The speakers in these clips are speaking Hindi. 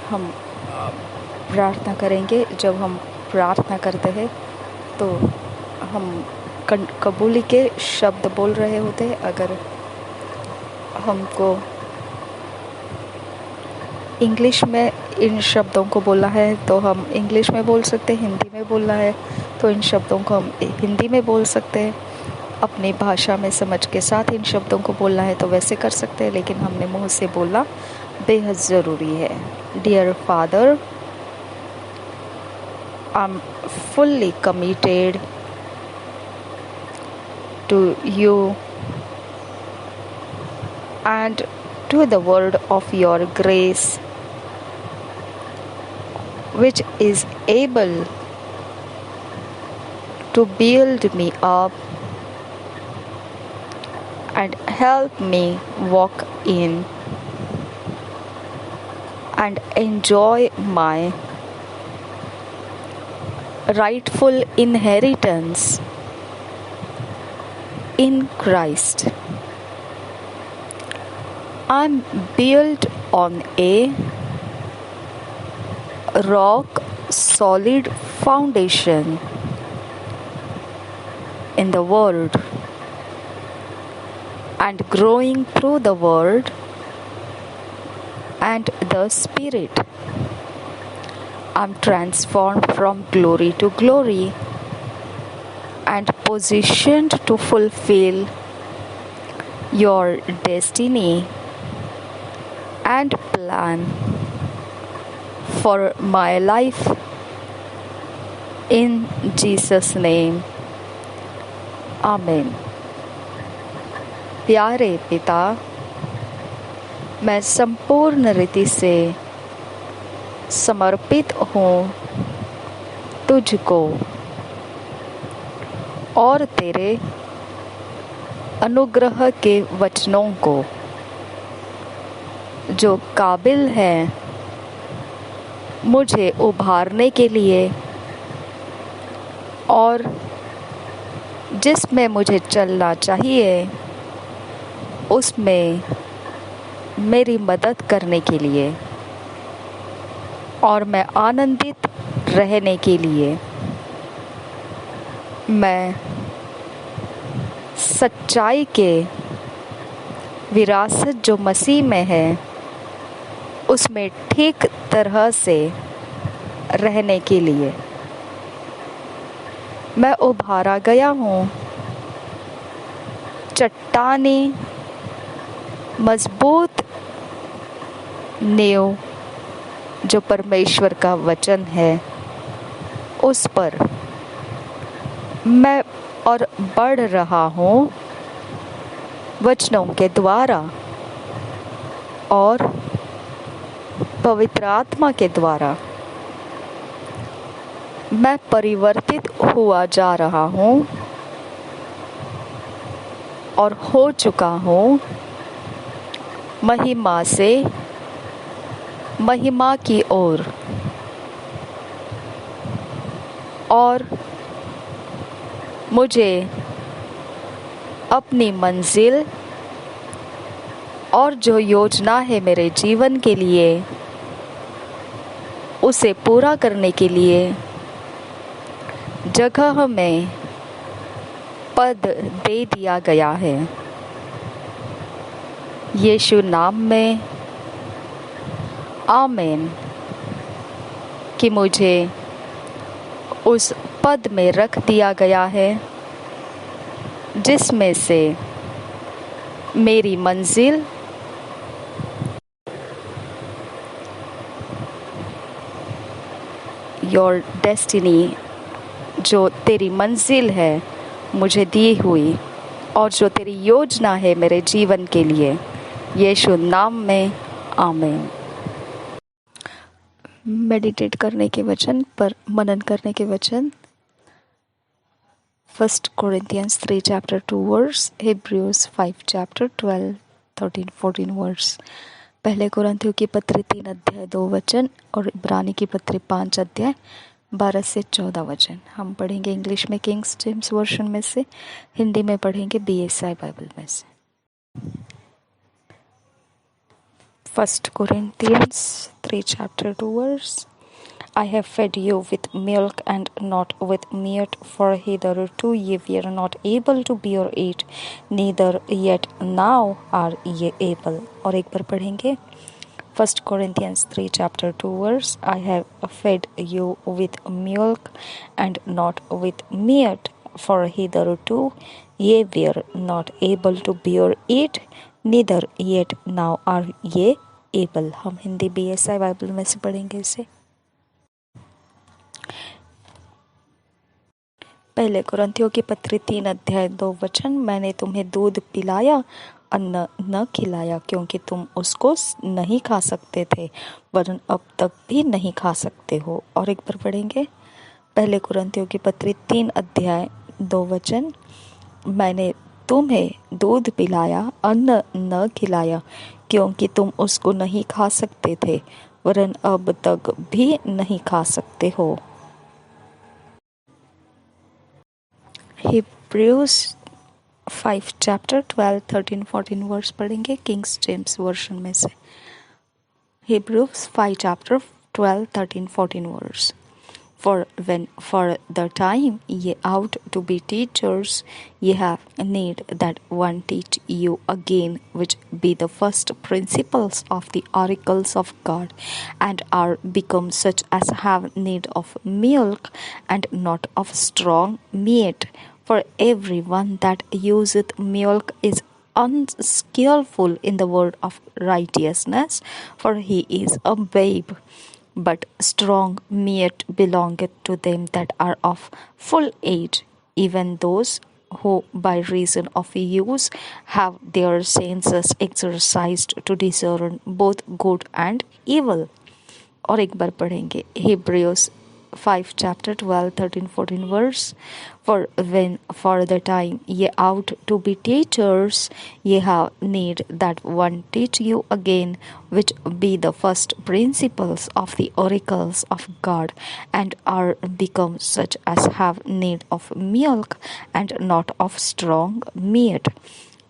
हम प्रार्थना करेंगे। जब हम प्रार्थना करते हैं तो हम कबूली के शब्द बोल रहे होते हैं। अगर हमको इंग्लिश में इन शब्दों को बोलना है तो हम इंग्लिश में बोल सकते हैं, हिंदी में बोलना है तो इन शब्दों को हम हिंदी में बोल सकते हैं। अपनी भाषा में समझ के साथ इन शब्दों को बोलना है तो वैसे कर सकते हैं, लेकिन हमने मुंह से बोलना बेहद ज़रूरी है। Dear father, I am fully committed to you and to the word of your grace, which is able to build me up and help me walk in and enjoy my rightful inheritance in Christ. I'm built on a rock solid foundation in the Word and growing through the Word and the Spirit. I'm transformed from glory to glory and positioned to fulfill your destiny and plan for my life. In Jesus' name, Amen. प्यारे पिता, मैं संपूर्ण रीति से समर्पित हूँ तुझको और तेरे अनुग्रह के वचनों को, जो काबिल है मुझे उभारने के लिए और जिसमें मुझे चलना चाहिए उसमें मेरी मदद करने के लिए और मैं आनंदित रहने के लिए मैं सच्चाई के विरासत जो मसीह में है उसमें ठीक तरह से रहने के लिए मैं उभारा गया हूँ। चट्टानी मजबूत नींव जो परमेश्वर का वचन है उस पर मैं और बढ़ रहा हूँ वचनों के द्वारा और पवित्र आत्मा के द्वारा मैं परिवर्तित हुआ जा रहा हूँ और हो चुका हूँ महिमा से महिमा की ओर और मुझे अपनी मंजिल और जो योजना है मेरे जीवन के लिए उसे पूरा करने के लिए जगह में पद दे दिया गया है। यीशु नाम में आमीन। कि मुझे उस पद में रख दिया गया है जिसमें से मेरी मंजिल योर डेस्टिनी जो तेरी मंजिल है मुझे दी हुई और जो तेरी योजना है मेरे जीवन के लिए, यीशु नाम में आमीन। मेडिटेट करने के वचन पर मनन करने के वचन 1 Corinthians 3 chapter 2 verse, Hebrews 5 chapter 12, 13, 14 verse। पहले कुरिन्थियों की पत्री 3 अध्याय 2 वचन और इब्रानी की पत्री 5 अध्याय 12 से 14 वचन। हम पढ़ेंगे इंग्लिश में किंग्स जेम्स वर्जन में से, हिंदी में पढ़ेंगे BSI बाइबल में से। 1 Corinthians 3 chapter 2 verse. I have fed you with milk and not with meat, for hitherto ye were not able to bear it, neither yet now are ye able. और एक बार पढ़ेंगे 1 Corinthians 3 chapter 2 verse. I have fed you with milk and not with meat, for hitherto ye were not able to bear it, neither yet now are ye able. हम हिंदी BSI बाइबल में से पढ़ेंगे इसे। पहले कुरिन्थियों की पत्री 3 अध्याय 2 वचन। मैंने तुम्हें दूध पिलाया, अन्न न खिलाया, क्योंकि तुम उसको नहीं खा सकते थे, वरन अब तक भी नहीं खा सकते हो। और एक बार पढ़ेंगे पहले कुरिन्थियों की पत्री 3 अध्याय 2 वचन। मैंने तुम्हें दूध पिलाया, अन्न न खिलाया, क्योंकि तुम उसको नहीं खा सकते थे, वरन अब तक भी नहीं खा सकते हो। Hebrews 5 chapter 12, 13, 14 वर्स पढ़ेंगे किंग्स जेम्स वर्जन में से। Hebrews 5 chapter 12, 13, 14 verse. For when for the time ye ought to be teachers, ye have need that one teach you again, which be the first principles of the oracles of God, and are become such as have need of milk, and not of strong meat. For everyone that useth milk is unskillful in the word of righteousness, for he is a babe. But strong meat belongeth to them that are of full age, even those who by reason of use have their senses exercised to discern both good and evil. और एक बार पढ़ेंगे Hebrews 5 chapter 12, 13, 14 verse. For when for the time ye ought to be teachers, ye have need that one teach you again, which be the first principles of the oracles of God, and are become such as have need of milk, and not of strong meat.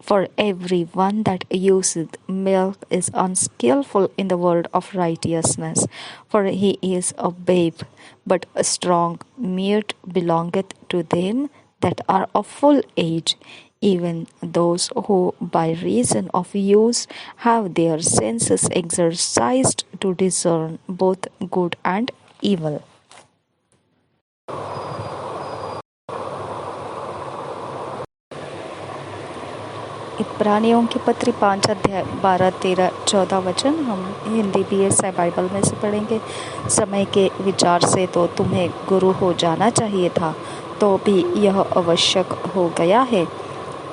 For everyone that useth milk is unskillful in the word of righteousness, for he is a babe. But strong meat belongeth to them that are of full age, even those who by reason of use have their senses exercised to discern both good and evil. इब्रानियों की पत्री 5 अध्याय 12, 13, 14 वचन। हम हिंदी BSI बाइबल में से पढ़ेंगे। समय के विचार से तो तुम्हें गुरु हो जाना चाहिए था, तो भी यह आवश्यक हो गया है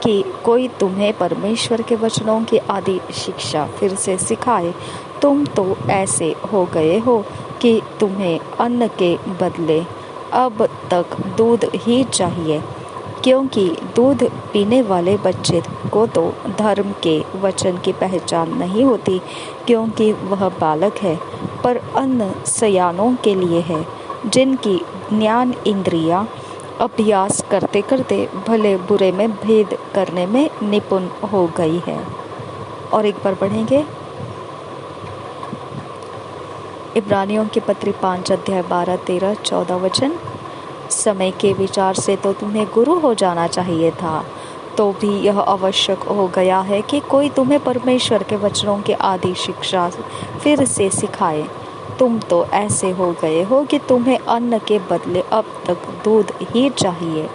कि कोई तुम्हें परमेश्वर के वचनों की आदि शिक्षा फिर से सिखाए। तुम तो ऐसे हो गए हो कि तुम्हें अन्न के बदले अब तक दूध ही चाहिए, क्योंकि दूध पीने वाले बच्चे को तो धर्म के वचन की पहचान नहीं होती, क्योंकि वह बालक है, पर अन्न सयानों के लिए है, जिनकी ज्ञान इंद्रियां अभ्यास करते करते भले बुरे में भेद करने में निपुण हो गई है। और एक बार पढ़ेंगे इब्रानियों की पत्री 5 अध्याय 12, 13, 14 वचन। समय के विचार से तो तुम्हें गुरु हो जाना चाहिए था, तो भी यह आवश्यक हो गया है कि कोई तुम्हें परमेश्वर के वचनों की आदि शिक्षा फिर से सिखाए। तुम तो ऐसे हो गए हो कि तुम्हें अन्न के बदले अब तक दूध ही चाहिए,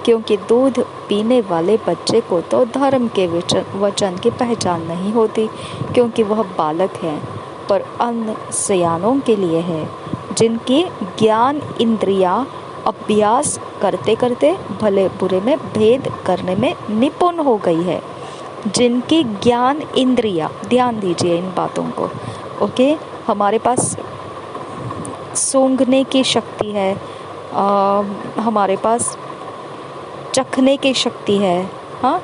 क्योंकि दूध पीने वाले बच्चे को तो धर्म के वचन की पहचान नहीं होती, क्योंकि वह बालक है, पर अन्न सयानों के लिए है, जिनकी ज्ञान इंद्रियां अभ्यास करते करते भले बुरे में भेद करने में निपुण हो गई है। जिनकी ज्ञान इंद्रियां, ध्यान दीजिए इन बातों को, ओके। हमारे पास सूंघने की शक्ति है, हमारे पास चखने की शक्ति है, हाँ,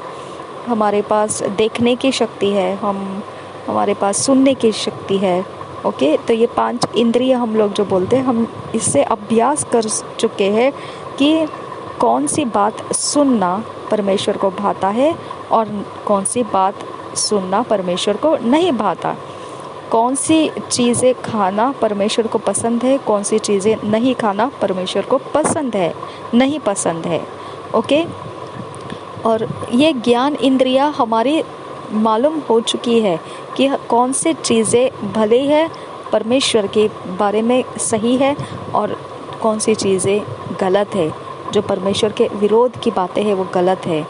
हमारे पास देखने की शक्ति है, हमारे पास सुनने की शक्ति है, ओके। तो ये 5 इंद्रिय हम लोग जो बोलते हैं, हम इससे अभ्यास कर चुके हैं कि कौन सी बात सुनना परमेश्वर को भाता है और कौन सी बात सुनना परमेश्वर को नहीं भाता। कौन सी चीज़ें खाना परमेश्वर को पसंद है, कौन सी चीज़ें नहीं खाना परमेश्वर को पसंद है, नहीं पसंद है। ओके, और ये ज्ञान इंद्रियां हमारी मालूम हो चुकी है कि कौन सी चीज़ें भले है, परमेश्वर के बारे में सही है, और कौन सी चीज़ें गलत है, जो परमेश्वर के विरोध की बातें हैं वो गलत है।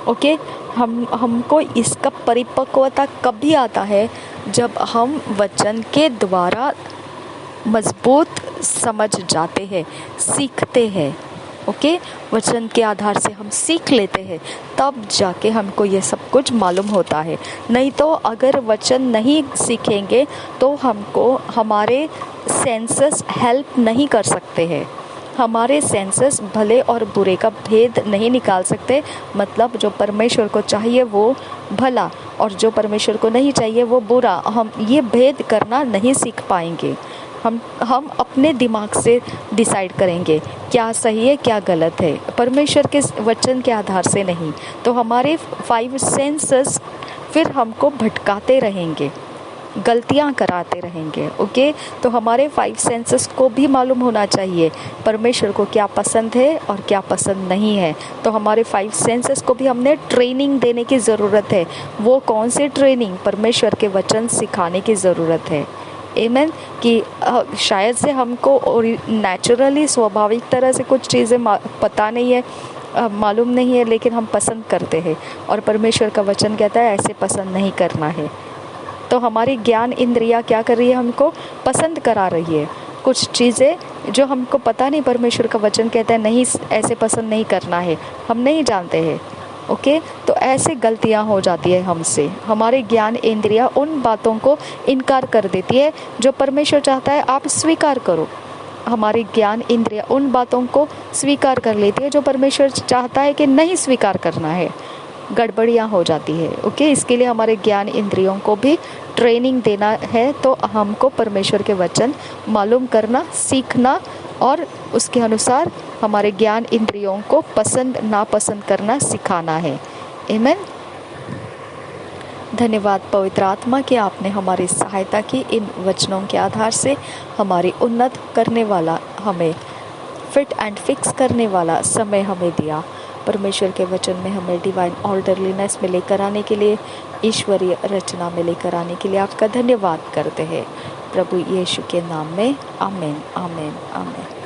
ओके, हमको इसका परिपक्वता कभी आता है जब हम वचन के द्वारा मजबूत समझ जाते हैं, सीखते हैं। ओके, वचन के आधार से हम सीख लेते हैं, तब जाके हमको ये सब कुछ मालूम होता है। नहीं तो अगर वचन नहीं सीखेंगे तो हमको हमारे सेंसेस हेल्प नहीं कर सकते हैं। हमारे सेंसेस भले और बुरे का भेद नहीं निकाल सकते। मतलब जो परमेश्वर को चाहिए वो भला, और जो परमेश्वर को नहीं चाहिए वो बुरा, हम ये भेद करना नहीं सीख पाएंगे। हम अपने दिमाग से डिसाइड करेंगे क्या सही है क्या गलत है, परमेश्वर के वचन के आधार से नहीं। तो हमारे 5 सेंसेस फिर हमको भटकाते रहेंगे, गलतियां कराते रहेंगे। ओके, तो हमारे 5 सेंसेस को भी मालूम होना चाहिए परमेश्वर को क्या पसंद है और क्या पसंद नहीं है। तो हमारे 5 सेंसेस को भी हमने ट्रेनिंग देने की ज़रूरत है। वो कौन सी ट्रेनिंग? परमेश्वर के वचन सिखाने की ज़रूरत है। आमीन। कि शायद से हमको नेचुरली स्वाभाविक तरह से कुछ चीज़ें पता नहीं है, मालूम नहीं है, लेकिन हम पसंद करते हैं, और परमेश्वर का वचन कहता है ऐसे पसंद नहीं करना है। तो हमारी ज्ञान इंद्रियां क्या कर रही है? हमको पसंद करा रही है कुछ चीज़ें जो हमको पता नहीं, परमेश्वर का वचन कहता है नहीं, ऐसे पसंद नहीं करना है, हम नहीं जानते हैं। ओके, तो ऐसे गलतियां हो जाती है हमसे। हमारे ज्ञान इंद्रियां उन बातों को इनकार कर देती है जो परमेश्वर चाहता है आप स्वीकार करो। हमारी ज्ञान इंद्रियां उन बातों को स्वीकार कर लेती है जो परमेश्वर चाहता है कि नहीं स्वीकार करना है। गड़बड़ियाँ हो जाती है। ओके, इसके लिए हमारे ज्ञान इंद्रियों को भी ट्रेनिंग देना है। तो हमको परमेश्वर के वचन मालूम करना, सीखना, और उसके अनुसार हमारे ज्ञान इंद्रियों को पसंद नापसंद करना सिखाना है। आमीन। धन्यवाद पवित्र आत्मा कि आपने हमारी सहायता की। इन वचनों के आधार से हमारी उन्नत करने वाला, हमें फिट एंड फिक्स करने वाला समय हमें दिया। परमेश्वर के वचन में हमें डिवाइन ऑर्डरलीनेस में लेकर आने के लिए, ईश्वरीय रचना में लेकर आने के लिए आपका धन्यवाद करते हैं प्रभु यीशु के नाम में। आमीन, आमीन, आमीन।